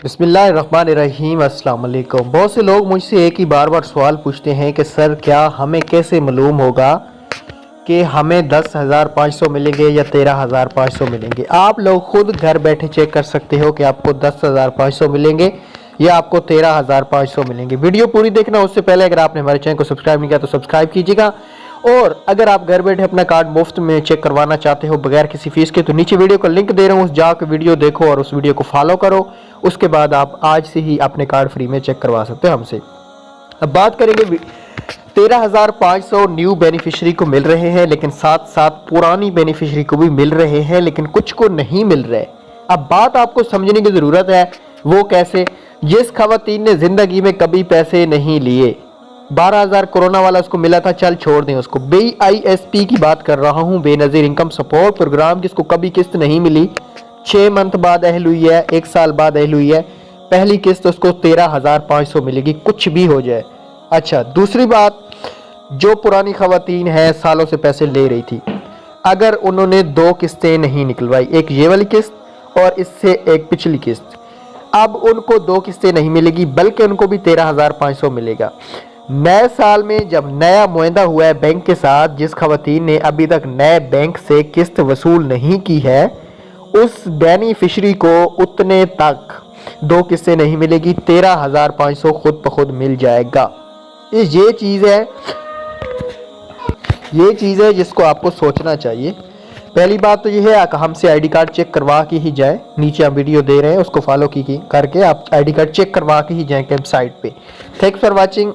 बिस्मिल्लाहिर्रहमानिर्रहीम अस्सलाम वालेकुम। बहुत से लोग मुझसे एक ही बार सवाल पूछते हैं कि सर क्या हमें कैसे मालूम होगा कि हमें 10,500 मिलेंगे या 13,500 मिलेंगे। आप लोग खुद घर बैठे चेक कर सकते हो कि आपको 10,500 मिलेंगे या आपको 13,500 मिलेंगे। वीडियो पूरी देखना। उससे पहले अगर आपने हमारे चैनल को सब्सक्राइब नहीं किया तो सब्सक्राइब कीजिएगा, और अगर आप घर बैठे अपना कार्ड मुफ्त में चेक करवाना चाहते हो बगैर किसी फीस के तो नीचे वीडियो का लिंक दे रहा हूँ, उस जाकर वीडियो देखो और उस वीडियो को फॉलो करो। उसके बाद आप आज से ही अपने कार्ड फ्री में चेक करवा सकते हो हमसे। अब बात करेंगे 13,500 न्यू बेनिफिशरी को मिल रहे हैं, लेकिन साथ साथ पुरानी बेनिफिशरी को भी मिल रहे हैं, लेकिन कुछ को नहीं मिल रहे। अब बात आपको समझने की ज़रूरत है, वो कैसे। जिस खवातीन ने ज़िंदगी में कभी पैसे नहीं लिए, 12,000 कोरोना वाला उसको मिला था, चल छोड़ दें उसको। BISP की बात कर रहा हूँ, बेनज़ीर इनकम सपोर्ट प्रोग्राम, जिसको कभी किस्त नहीं मिली, 6 मंथ बाद अहल हुई है, 1 साल बाद अहल हुई है, पहली किस्त उसको 13,500 मिलेगी, कुछ भी हो जाए। अच्छा, दूसरी बात, जो पुरानी खवातीन है सालों से पैसे ले रही थी, अगर उन्होंने 2 किस्तें नहीं निकलवाई, एक ये वाली किस्त और इससे एक पिछली किस्त, अब उनको 2 किस्तें नहीं मिलेगी, बल्कि उनको भी 13,500 मिलेगा। नए साल में जब नया मुआहदा हुआ है बैंक के साथ, जिस खवातीन ने अभी तक नए बैंक से किस्त वसूल नहीं की है, उस बेनिफिशरी को उतने तक 2 किस्तें नहीं मिलेगी, 13,500 खुद ब खुद मिल जाएगा। ये चीज़ है जिसको आपको सोचना चाहिए। पहली बात तो ये है कि हमसे आईडी कार्ड चेक करवा के ही जाए। नीचे हम वीडियो दे रहे हैं, उसको फॉलो करके आप आईडी कार्ड चेक करवा के ही जाएं कैंप साइट पे। Thanks for watching.